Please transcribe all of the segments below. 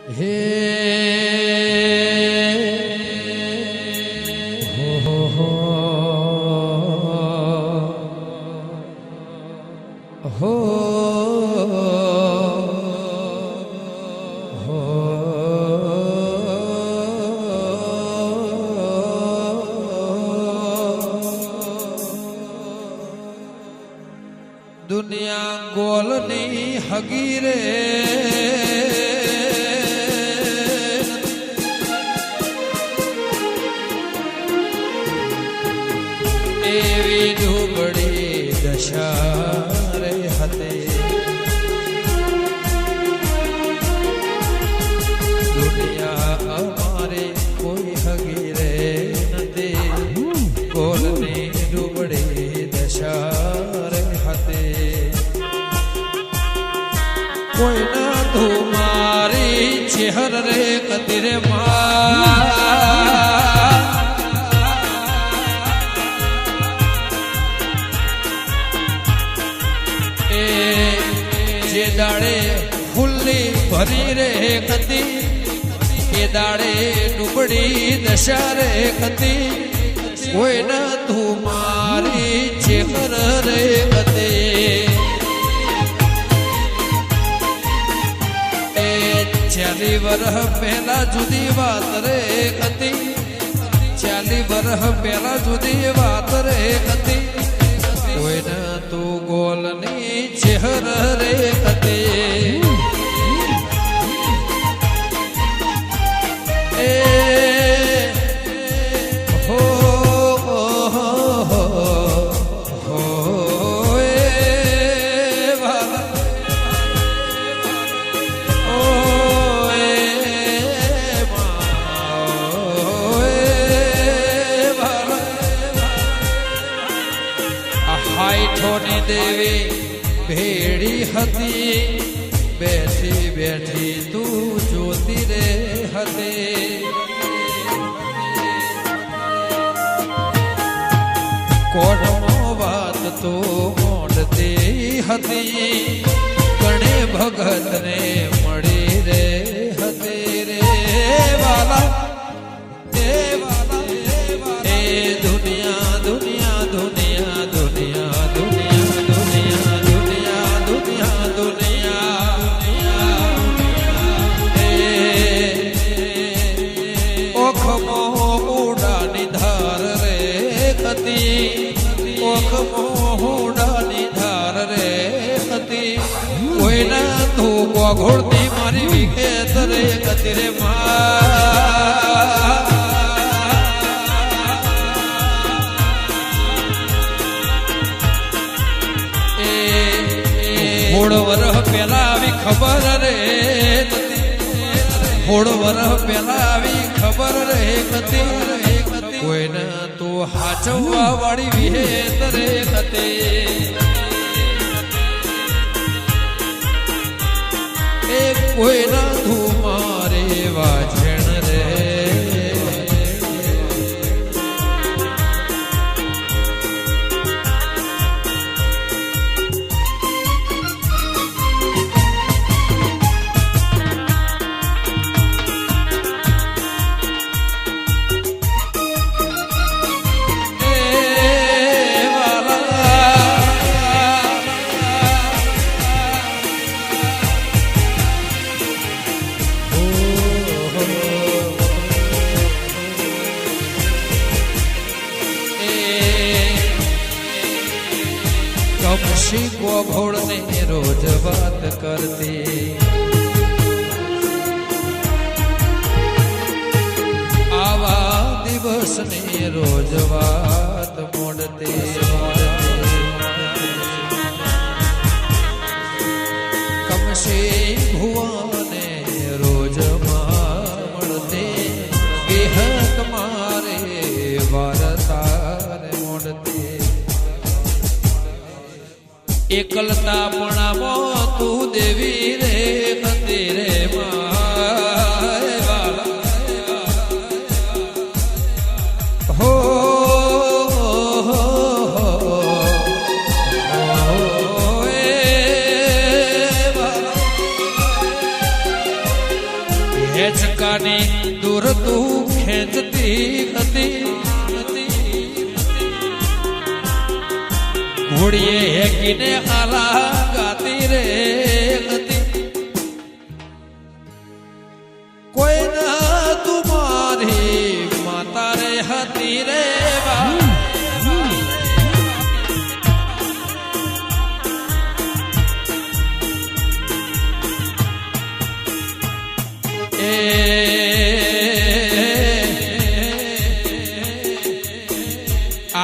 હે હો દુનિયા ગોલની હગી રે એવી ડૂબડી દશા રે હતી દુનિયા અમારે કોઈ હગી રે નથી ગોલની ડૂબડી દશા રે હતી કોઈ ના તું મારી ચેહર રે કદી રે જે દાડે ફૂલની ભરી રે કદી એ દાડે ડૂબડી દશા રે કદી કોઈ ના તું મારી ચેહર રે કદી 40 વર્ષ પહેલા જુદી વાત રે હતી 40 વર્ષ પહેલા જુદી વાત રે હતી કોઈને તું ગોલની ચેહર રે હતી હાઈઠોની દેવી ભેડી હતી બેઠી બેઠી તું જોતી રે હતી કોટમાં વાત તો મોડતી હતી ગણે ભગતને મળી રે હતી રે વાલા એ દુનિયા દુનિયા દુનિયા દુનિયા દુનિયા દુનિયા દુનિયા દુનિયા દુનિયા ઓખમો ઉડાની ધાર રે કતી ઓખમો ઉડાની ધાર રે કતી કોઈના તું ગોઘોડતી મારી વિખેત રે કતી રે મા થોડો વરહ પેલા આવી ખબર રે થોડો વરહ પેલા આવી ખબર રે કોઈને તું હાચવવા વાળી વિહેત રે કતે એ કોઈના તું મારે વાજણ રે કમશી ગોઘોડને રોજ વાત કરતી આવા દિવસને રોજ વાત મોડતી કમશી ભુવાને રોજ મળતી વિહત મારે વારતારે મોડતી એકલતા પણામાં તું દેવી રે કતી રે હો હેચકાની દૂર તું ખેંચતી હતી ઘોડીએ હેકીને આલા ગાતી રે હતી કોઈ ના તું મારી માતા રે હતી રે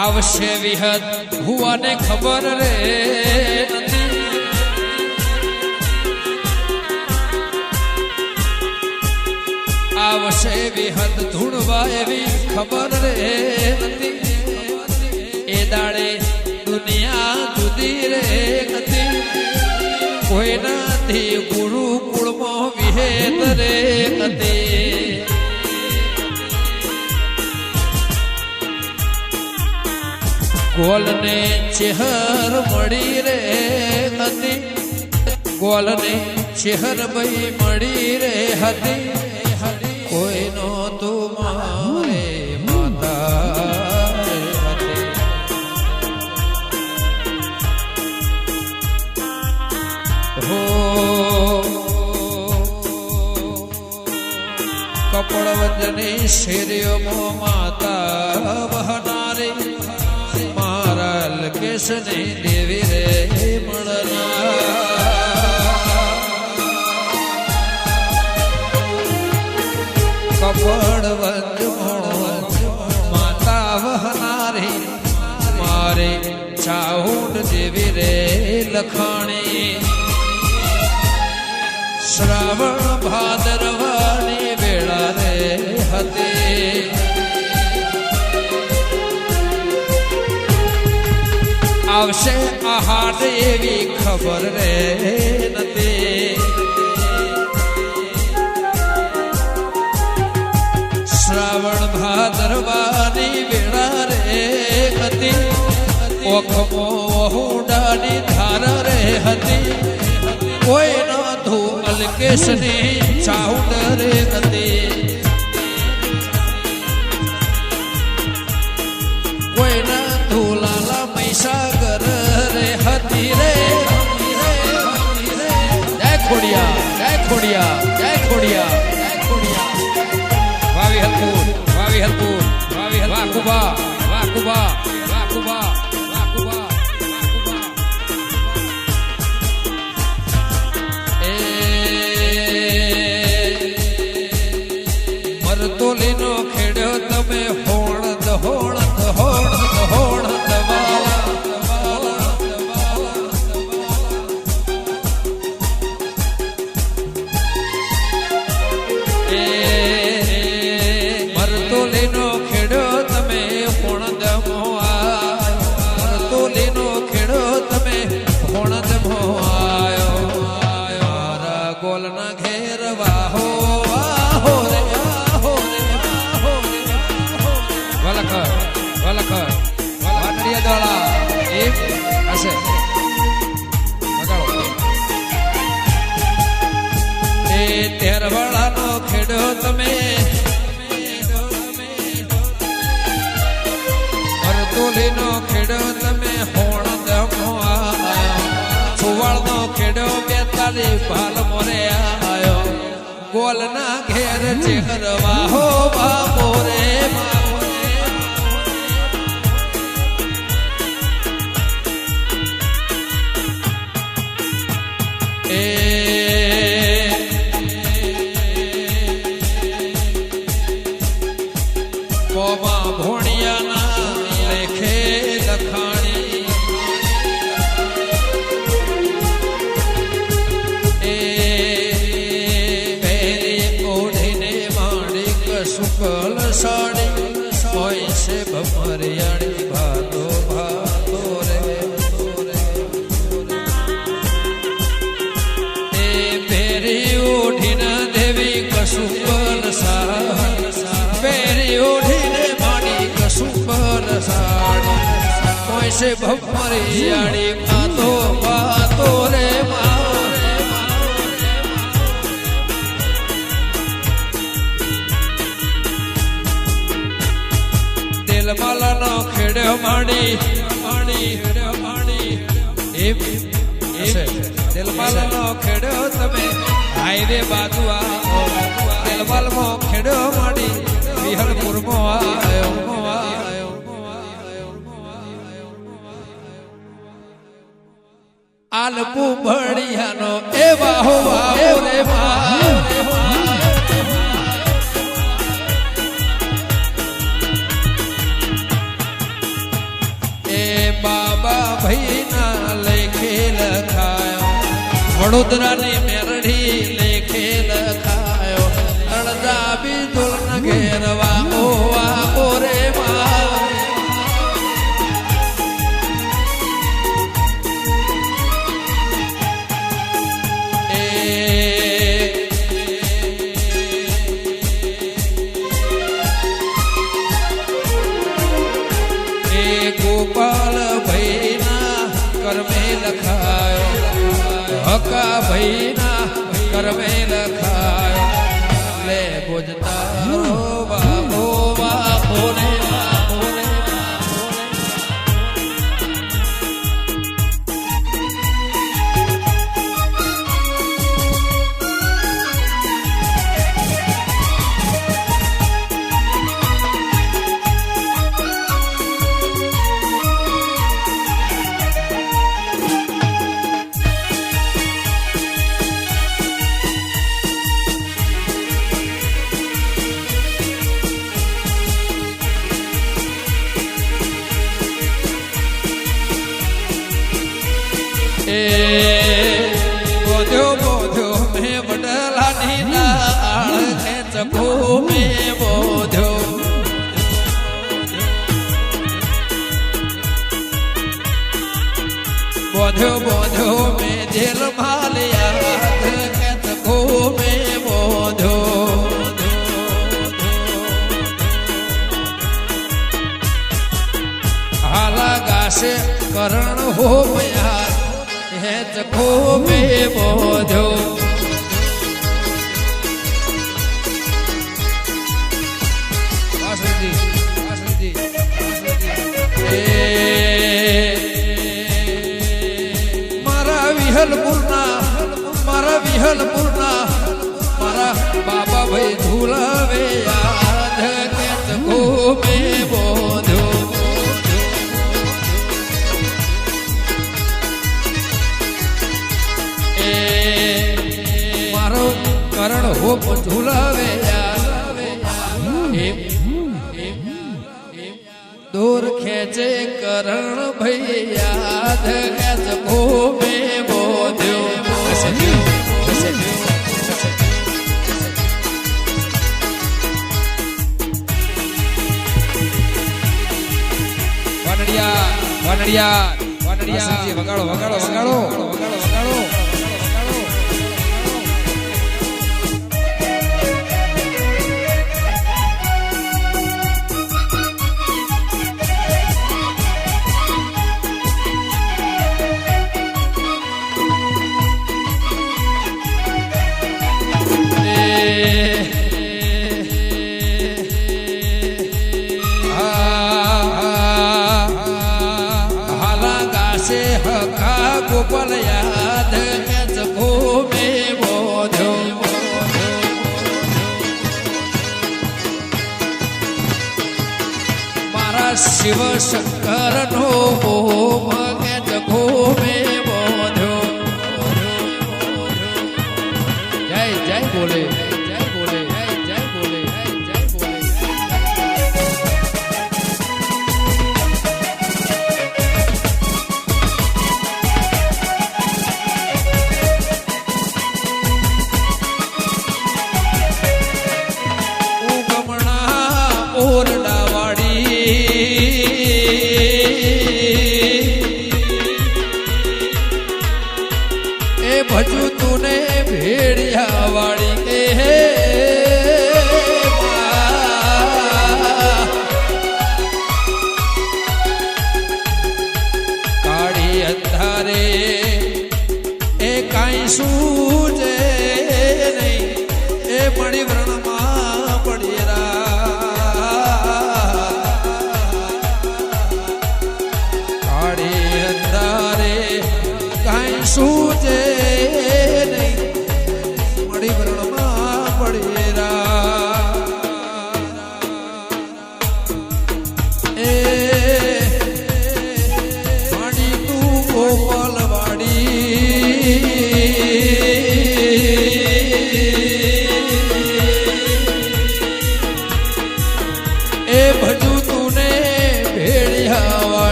આવશે વિહત હુવાને ખબર રે નથી આવશે વિહત ધૂણવા એવી ખબર રે નથી એ દાડે દુનિયા જુદી રે નથી કોઈ નથી ગુરુકુળમાં વિહેત રે હતી ગોલને ચેહર મળી રે હતી ગોલને ચેહર ભાઈ મળી રે હતી કોઈનો તું મારે માતા હતી હો કપડવંજની શેરીઓમાં માતા વહનારી કેશને દેવી રે કપડવંજ માતા વહનારી મારે ચાઉંડ દેવી રે લખાણી શ્રાવણ ભાદરવાની વેળા રે હતી આવશે આહાર એવી ખબર રે નથી શ્રાવણ ભાદરવાની વેળા રે હતી ઓખમો હુડાની ધાર રે હતી કોઈ ન ધૂ અલકેશની ચાઉંડ રે હતી કોઈ ન ધૂ લાલા મહીસાગર રે હતી રે જય ખોડિયા જય ખોડિયા જય ખોડિયા જય ખોડિયા વાવી હલપુર વાકુબા વાકુબા વાકુબા વાકુબા એ મરતોલીનો ખેડ્યો તમે હોણ દહોણ દહોણ દહોણ ગોલના ઘેર વાહો વાહો રે વાહો રે વાહો રે વલખર વલખર વાટડિયા દોળા એક હશે વગાડો એ તેરવાળાનો ખેડો તમે અરતોલીનો ખેડો તમે હોણ દમો સુવાળનો ખેડો બેતાલી ભાલ મોરે આયો ગોલના ઘેર ચેહર વાહો બાપો રે એ કોમા ભોણિયાના લેખે લખાણી સુકલ સાડી હોય છે ભમરિયાળી ભાતો ભાતો રે એ પેરી ઓઢીને દેવી કસુકલ સાડી પેરી ઓઢીને માડી કસુકલ સાડી હોય છે ભમરિયાળી ભાતો ભાતો રે તેલમાલાનો ખેડ્યો માડી તેલમાલાનો ખેડ્યો તમે હાઈવે બાજુ આવો તેલમાલમાં ખેડ્યો માડી વિહલપુરમાં આવ્યો આલપુ ભડિયાનો એ વાહો વાહો રે એ બાબા ભાઈના લેખે લખાયો વડોદરાની મેરડી લેખે લખાયો અડધા બિદુલ ઘેરવા ઓ રે ગોપાલ ભાઈના કર્મે લખાયો હકા ભાઈના કર્મે લખાયો લે બોજતા બાબો બાબો રે બોધ્યો મેં વડલાની દાળ ખેંચકો મેં બોધ્યો મેં જેલ માલિયા ખેંચકો મેં બોધ્યો હાલા ગાશે કરણ હો મયા ચખો મે બોધ્યો મારા વિહલપુરના મારા બાબા ભાઈ ધુલાવે યાદ કે ચખો મે બોધ્યો કરણ હો ઝુલાવે દૂર ખેંચે કરણ ભાઈ યાદ ખેંચ મે બોધ્યો વાનડિયા વગાડો ગોપાલ યાદ ખેંચકો મે બોધ્યો મારા શિવ શંકર નો ખેંચકો મે બોધ્યો જય બોલે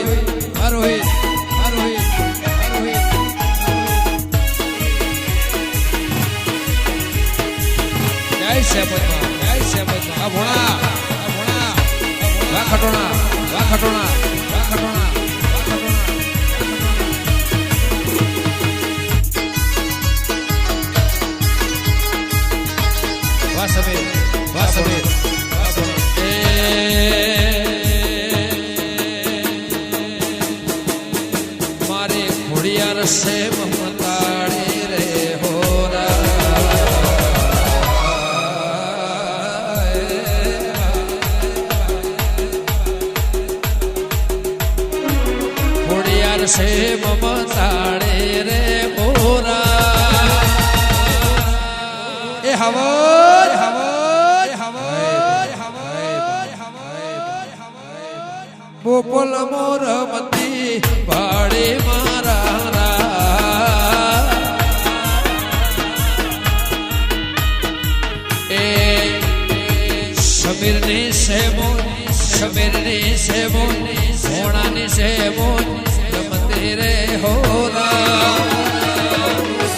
આરોહિત આરોહિત આરોહિત આરોહિત જય શેપતમાં જય શેપતમાં આ ભોણા વા ખટોણા વા ખટોણા વા ખટોણા વા સફેદ વા સફેદ મારે ખોડિયાર સે મમતાડે રે હોરા ખોડિયાર સે મમતાડે રે હોરા એ હવા બોપલ મોરમતી ભાડે મારા એ સમીરની સેમો સોણાની સેમો રમતી રે હોરા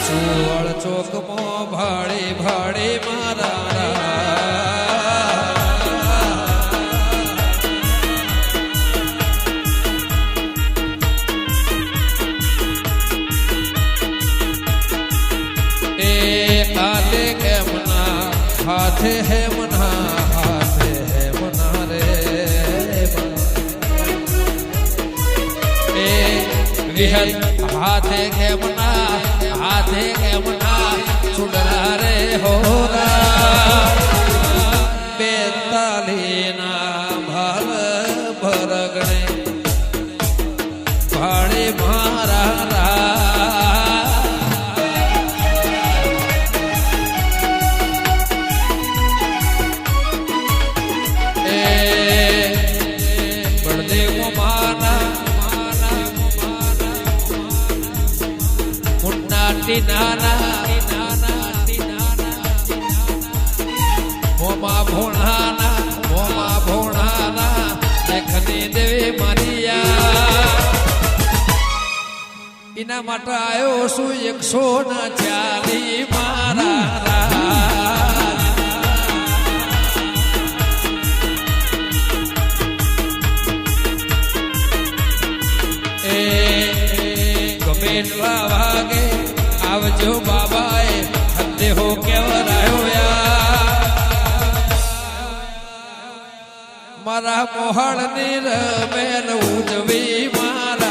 ચોળ ચોકમાં ભાડે ભાડે મારા हाथे है मना रे ए विहल हाथे है मना छुडरा रे होरा बेतालीना भाल भरगणे भाड़े मारा મોમા ભોણાના દેખની દેવી મારિયા એના માટે આવ્યો શું 140 મારા એ ગમે એટલા વાગે આવજો બાબાએ હદે હો કેવરાયો મારા મોહળની રમેલ ઉજવી મારા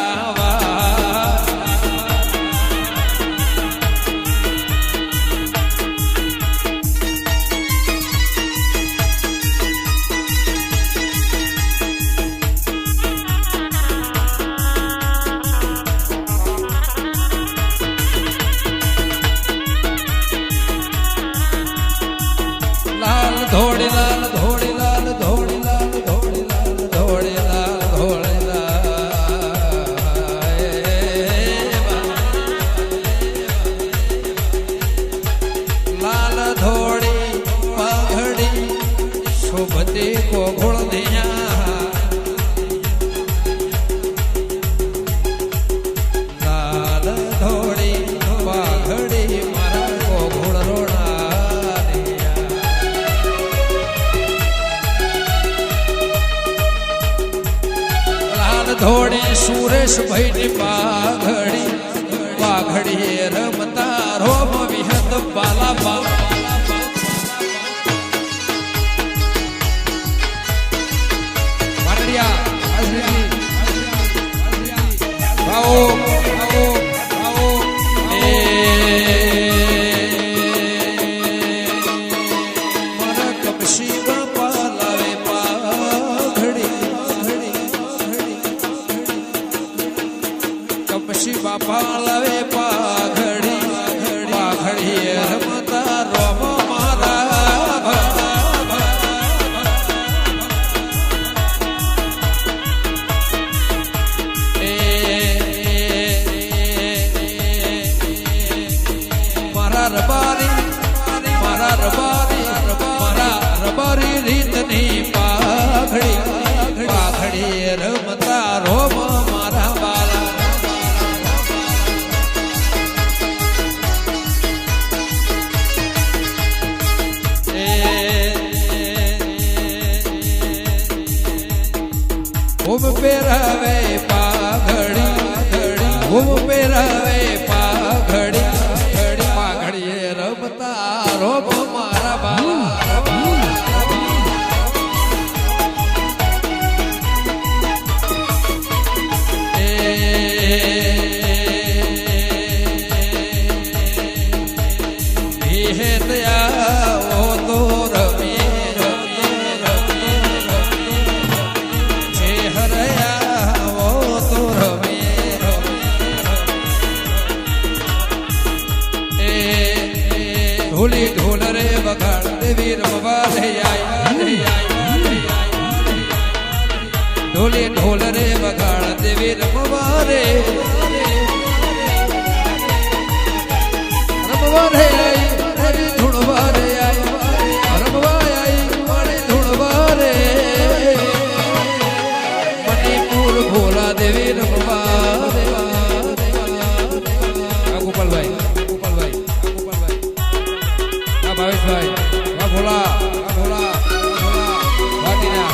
ધોળી લાલ ધોળી લાલ ધોળી લાલ ધોળી લાલ ધોળી લાલ ધોળી લાલ ધોળી પાઘડી શોભતી કોઘોળ દિયા લાલ ધોળી પાઘડી મારા કોઘોળ રોડા ધોળી સુરેશ ભાઈ ની પાઘડી રમતા રોમ વિહત બાલા બાપા લવે પાઘડી રમતા રોમ મારા મારા રબારી રીતની પાઘડી રમતા રોમ પહેરાવે પાઘડી હું પહેરાવે પાઘડી પાઘડીએ રમતા રોમ મારા બાબા ઢોલી ઢોલ રે વગાડ દેવી રમવા રે ઢોલી ઢોલ રે વગાડ દેવી રમવા રે રમવા રે હરી ધૂણવા રે રમવા મારી ધૂણવા રે મણિપુર ભોલા દેવી રમવા ગોપાલભાઈ ભાવેશભાઈ વાહ ભોલા વાટીના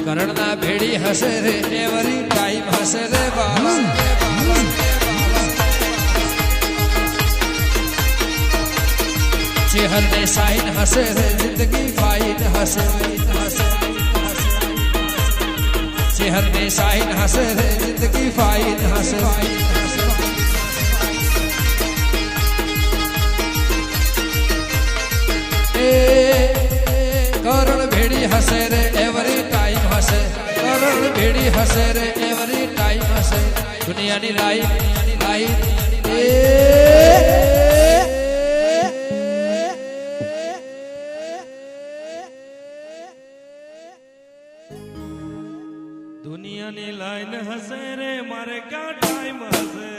કરણના ભેડી હસે રે એવરી ટાઈમ હસે રે બાલા ચેહર ને સાઈન હસે રે જિંદગી ફાઈન હસે ચેહર ને સાઈન હસે રે જિંદગી ફાઈન હસે કરણ ભેડી હસે રે એવરી ટાઈમ હસે કરણ ભેડી હસે રે એવરી ટાઈમ હસે દુનિયાની લાઈન દુનિયાની લાઈન હસે રે મારે ક્યાં ટાઈમ હસે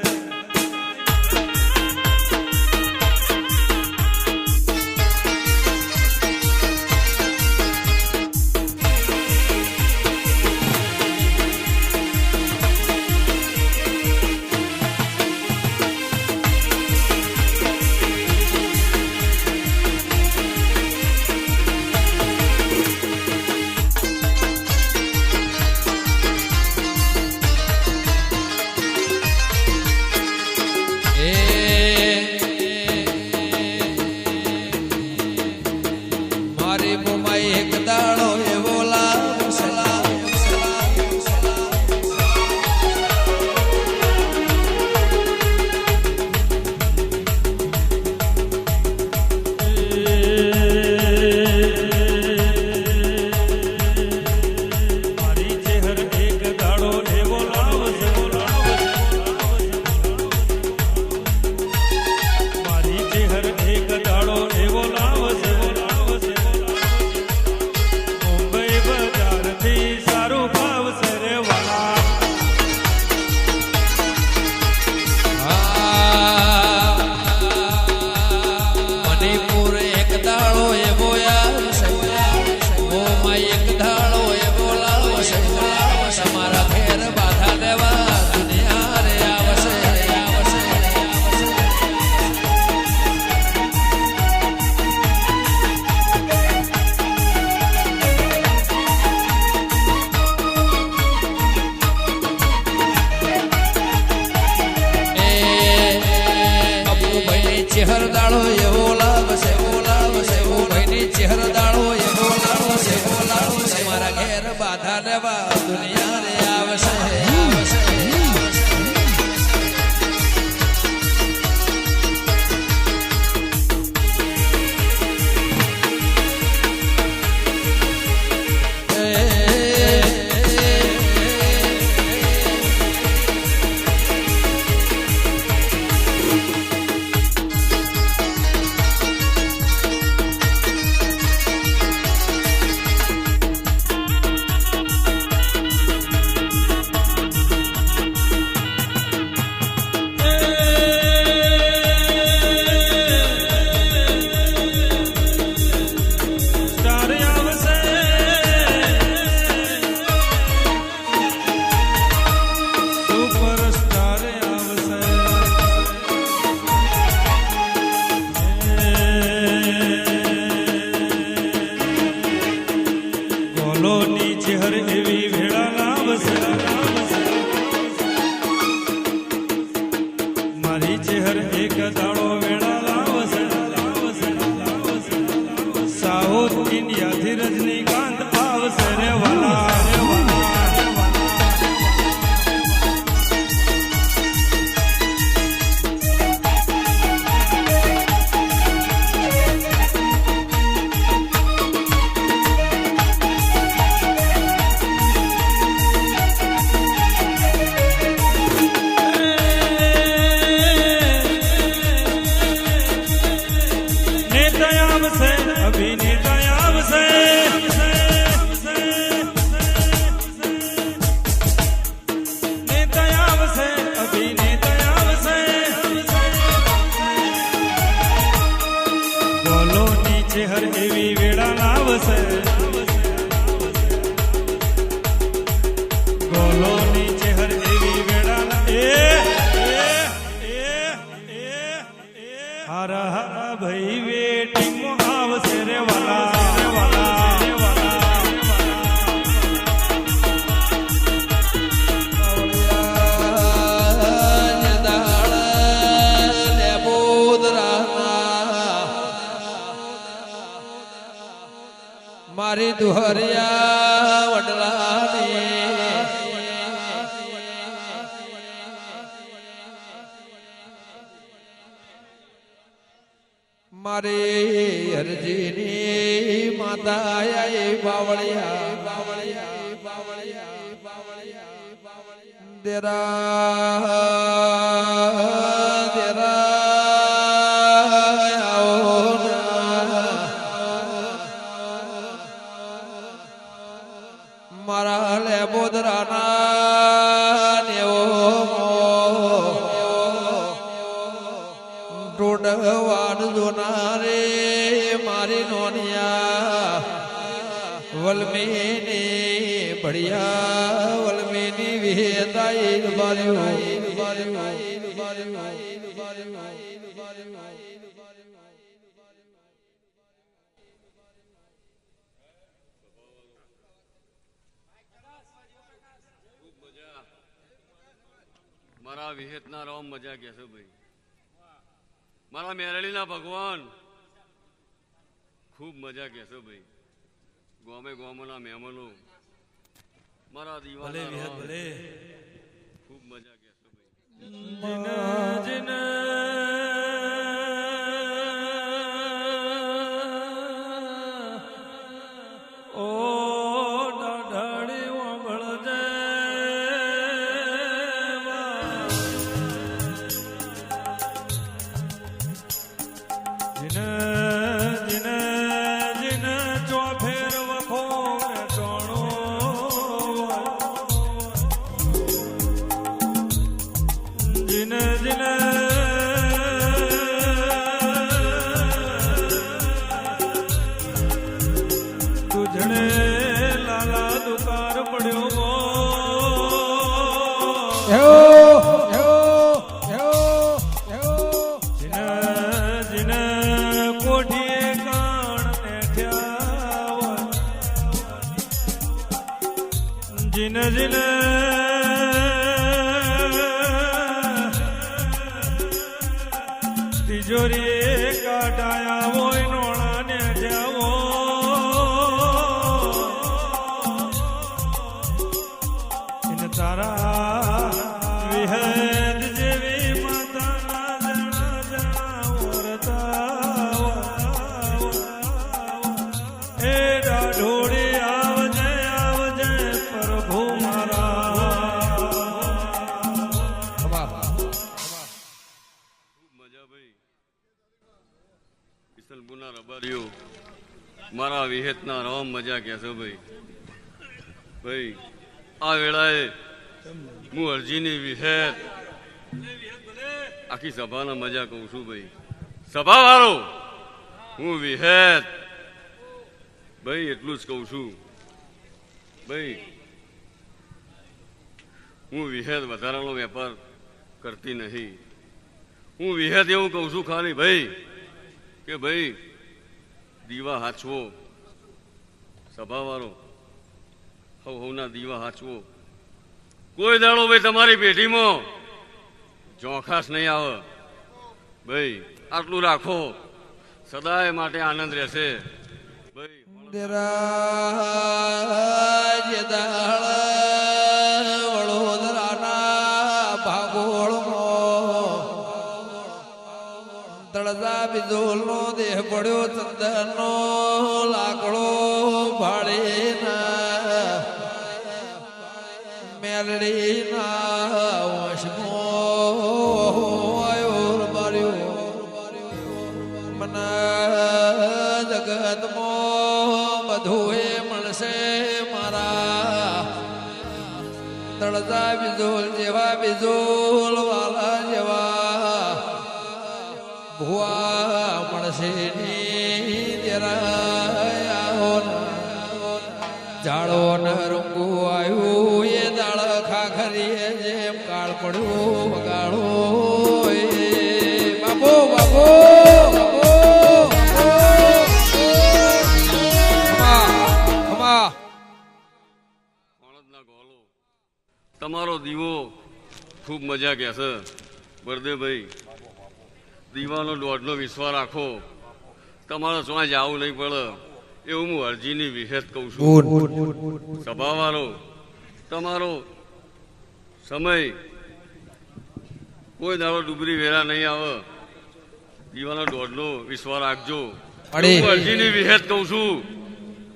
એક દાડો એવો મારી ચહેર એક દાડો એવો લાવશે મારી ચહેર એક દાડો એવો લાવશે સારું ભાવશે રે વાલા મણિપુર એક દાડો એવો આવશે ઓમાં એક દાડો એવો લાવશે તમારા ઘેર બાધા દેવા દુનિયા રે આવશે ચહેર દાડો એવો લાવશે ઓ ભાઈની ચહેર દાડો એવો લાવશે મારા ઘેર બાધા લેવા દુનિયા રે આવશે ચહેર એક દાડો વેળા લાવશે સાઉથ ઇન્ડિયાથી રજનીકાંત આવશે રે વાલા અભિનેતા આવશે નેતા આવશે અભિનેતા આવશે બોલો નીચે હર એવી વેળા લાવશે બોલો નીચે હર એવી વેળા હારા હારા ભાઈ વેટિંગ આવશે રે વાલા મારી દુહરિયા વડલાની મારી હરજીની માતા આઈ બાવળિયા દેરા મારા લે બોદરાના નેવો ટોડવાડ જોનારે મારી નોનિયા વલમીની બઢિયા વલમીની વિહેતાઈ બાર્યો મારા વિહેતના રોમ મજા કહેશો ભાઈ મારા મેરળીના ભગવાન ખૂબ મજા કહેશો ભાઈ ગોમે ગોમોના મહેમાનો મારા દીવાના ખૂબ મજા કહેશો ભાઈ ઓ દાઢાડી વાંભળજે તુજડે લાલા દુકાર પડ્યો જીન કોઠીએ કાણ બેઠ્યા જીન જીન તિજોરી કાઢાયા હોય નોણા ને જાવો તારા વિહેદ જેવી માતાના જણા જણા વરતા એ ડાઢોળી આવજે આવજે પ્રભુ મારા મજા ભાઈ કિશનપુરના રબારીઓ મારા વિહેતના રોમ મજા કહેશો ભાઈ ભાઈ આ વેળાએ હું અરજીની વિહેત આખી સભાના મજા કહું છું ભાઈ સભા વાળો હું વિહેત ભાઈ એટલું જ કહું છું ભાઈ હું વિહેત વધારાનો વેપાર કરતી નહીં હું વિહેત એવું કહું છું ખાલી ભાઈ કે ભાઈ દીવા હાચવો સભાવાળો હવના દીવા હાચવો કોઈ દાડો ભાઈ તમારી પેઢીમાં ચોખાસ નહીં આવે ભાઈ આટલું રાખો, સદાય માટે આનંદ રહેશે ભાઈ. વડોદરાના ભાગોળમાં તળજા બિજોલનો દેહ પડ્યો, ચંદનનો લાકડો ભાડેના મેલડીના વશમાં બાર્યો. મને જગતમાં બધું એ મળશે મારા તળજા બિજોલ જેવા, બિજોલ વાલા જેવા ભુવા મળશે જાળો ન રૂંગુ આવ્યું એ દાળ ખાખરીએ જેમ કાળ પડ્યું વગાડો બાબો બાબો તમારો દીવો ખૂબ મજા કે છે બળદેવભાઈ. દીવાનો દોઢનો વિશ્વાસ રાખો, તમારે ચોય જવું નહીં પડે એવું હું અરજીની વિશેષ કહું છું. સભાવાળો તમારો સમય કોઈ દાડો ડુબરી વેરા નહીં આવે, દીવાનો દોઢનો વિશ્વાસ રાખજો. હું અરજીની વિશેષ કહું છું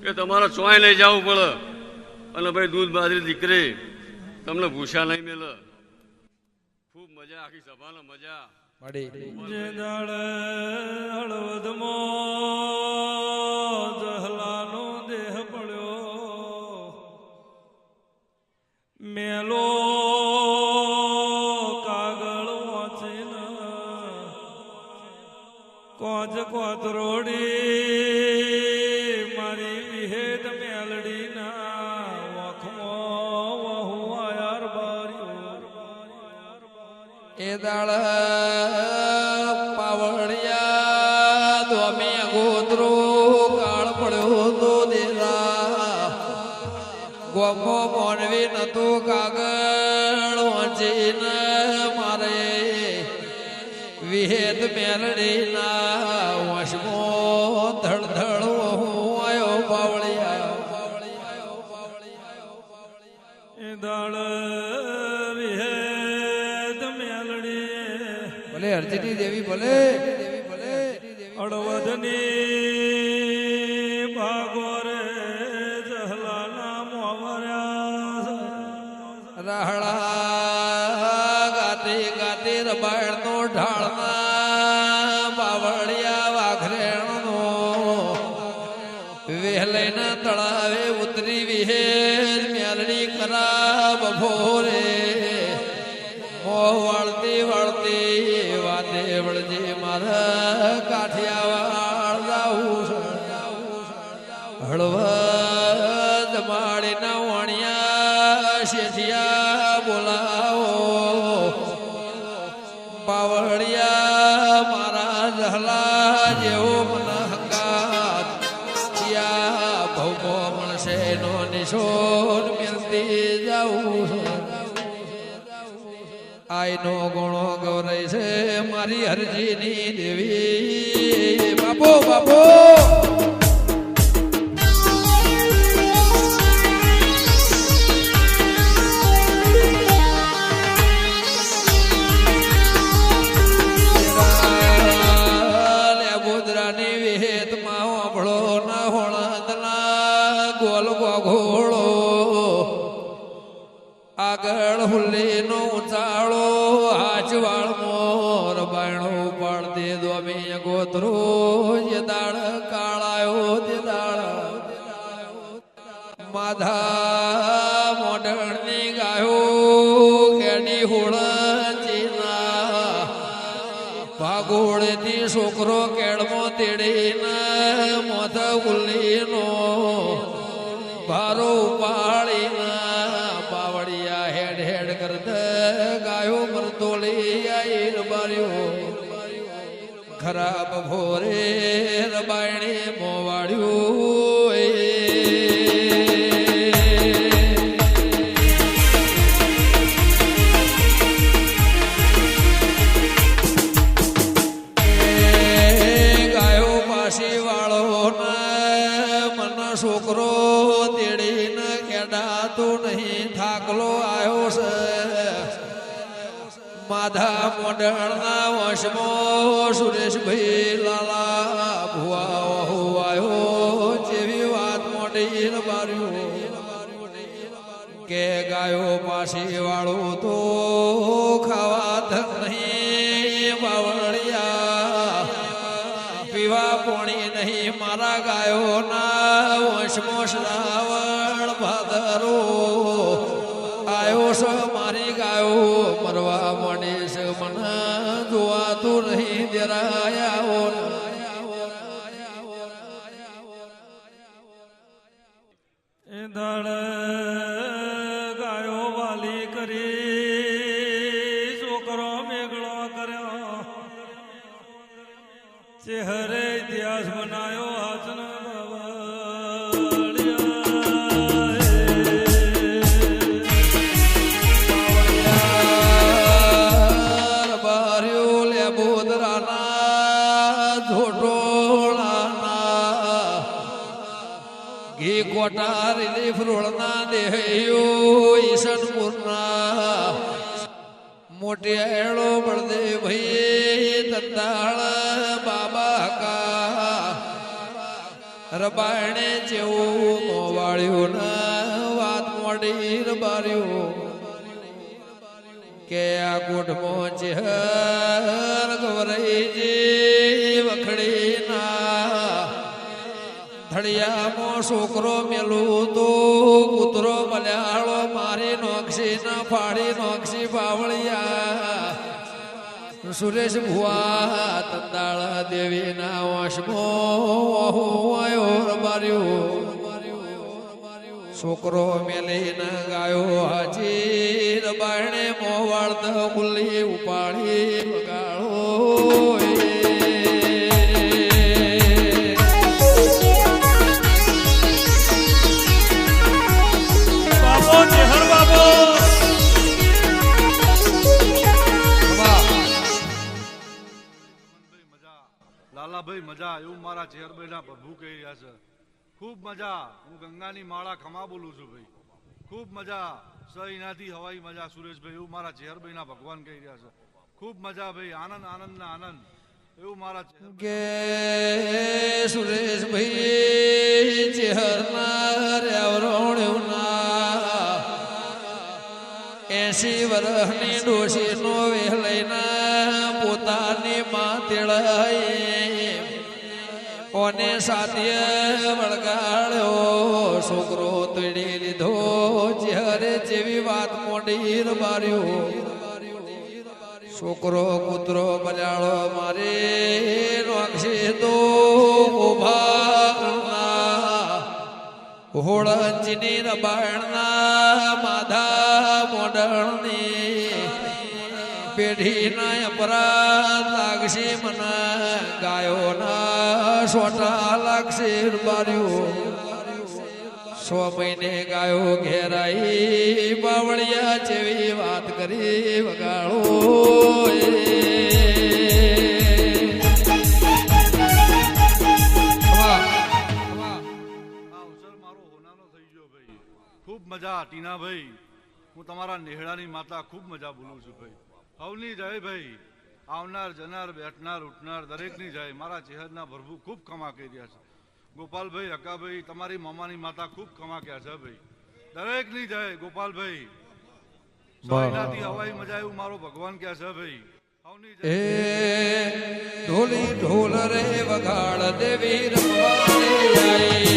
કે તમારે ચોય લઈ જવું પડે, અને ભાઈ દૂધ બાજરી દીકરી તમને ભૂસા નહીં મેલે. ખૂબ મજા, આખી સભાનો મજા. જે દાડે હળવદમાં જહલાનો દેહ પડ્યો, મેલો કાગળ વાંચીને કોચ કોતરોડી મારી વિહેત મેલડીના વખમાં વહુ આયાર બાર્યો. એ દાળ પાવડિયા દોમે ગોત્રો કાળ પડ્યો તો દેરા ગોમો મોનવી નતું કાગળ વાંચીને મારે વિહેત મેલડીના વશમો ધડધડ આવ્યો પાવડિયા. એ દાળ ભલે અર્જની દેવી ભલે અડવદની ભાગોરે જહલાના મોવર્યા રાહડા ગાતી ગાતી રબાયણ નો ઢાળના બાવળિયા વાઘરેણ નો વેહલૈના તળાવે ઉતરી વિહેર મેલડી કરા બફોરે વળતી વળતી વાતે વળજે મારા કાઠિયાવાડ જાવું હળવદ માળીના વણિયા શેઠિયા બોલાવો પાવડિયા મારા જહલા જેવો મને હંગાત ત્યાં ભૌમો મળશે નો નિશોન મેલતી જાવું. આઈનો ગુણો ગૌરય છે મારી હરજીની દેવી. બાપો બાપો ગોદરાની વિહેતમાં વાપડો ના હોળદના ગોલ ગોઘોળો આગળ હુલ્લીનો ઉચાળો હાચવાળ મોર બાયણો પાડતે દોમે ગોતરો જે દાળ કાળાયો તે દાળ માધા મોઢણની ગાયો કેડી હોળચીના ભાગોળેથી છોકરો કેળમો તેડીના મોથ હુલ્લીનો ભારો ઉપાડીના પાવડિયા હેડ હેડ કરત ગાયો મરતોલી આઈર બાર્યો ખરાબ ભોરે રબાયણી મોવાડ્યું. માધા મોઢણના વશમો સુરેશભાઈ લાલા ભુવા હોવાયો જેવી વાત મોઢી બાર્યું કે ગાયો પાછી વાળું તો ખાવા ધન નહીં બાવળિયા પીવા પોણી નહીં મારા ગાયોના વશમો શ્રાવણ ભાદરો આયો છે મારી ગાયો મરવા માંડી છે મને જોવાતું નહીં દેરાયા એ દાડે ગાયો વાલી કરી છોકરો મેઘળો કર્યો ચહેરે ઇતિહાસ બનાયો હાથના ઘી કોટા રિલીફ રોડના દેહયો ઈશનપુરના મોટી એળો બળદે ભાઈ દંતાળ બાબા કા રબાયણે જેવું મોવાળ્યું ના વાત મોડી રબાર્યું કે આ ગોઠમાં ચહેર ગવરાઈ જે વખડી ના ધડિયામાં છોકરો મેલું તો કૂતરો મલયાળો મારી નોક્ષી ના ફાડી નોક્ષી બાવળિયા સુરેશ ભુવા તંદાળ દેવી ના વશમો રબાર્યું છોકરો મેલીને ગાયો હાજી રબાયણે મોવાળ ખુલ્લી ઉપાડી વગાડો લાલાભાઈ મજા એવું મારા ચેરભાઈના પ્રભુ કહી રહ્યા છે ખૂબ મજા હું ગંગાની માળા ખમા બોલું છું ભાઈ ખૂબ મજા સહીનાથી હવાઈ મજા સુરેશભાઈ એવું મારા ચેરભાઈના ભગવાન કહી રહ્યા છે ખૂબ મજા ભાઈ આનંદ આનંદ ના આનંદ એવું મારા કે સુરેશભાઈ ચેહરના રેવરોણ્યુના 80 વર્ષની ડોશીનો વહેલૈના પોતાની માં તેડાઈ ઓને સાથીએ વળગાડ્યો છોકરો તોડી લીધો ચહેરે જેવી વાત મોડી રબાર્યો છોકરો કૂતરો બલાળો મારે નોક્ષી તો ઉભા હોળંજની રબાયણના માધા મોઢણની પેઢીના અપરાધ લાગશે મને ગાયોના સોટા લાગશે બાર્યું 100 મહિને ગાયો ઘેરાઈ બાવળિયા જેવી વાત કરી વગાડો ખૂબ મજા ટીનાભાઈ હું તમારા નેહડાની માતા ખૂબ મજા બોલું છું ભાઈ હવની જય ભાઈ આવનાર જનાર બેઠનાર ઉઠનાર દરેકની જય મારા ચહેરના ભરભૂ ખૂબ ખમા કહી રહ્યા છે ગોપાલભાઈ હકાભાઈ તમારી મામાની માતા ખૂબ ખમા કહ્યા છે ભાઈ દરેકની જય ગોપાલભાઈ સોયનાથી હવાઈ મજા એવું મારો ભગવાન કહ્યા છે ભાઈ એ ઢોલી ઢોલ રે વગાડ દેવી રમવા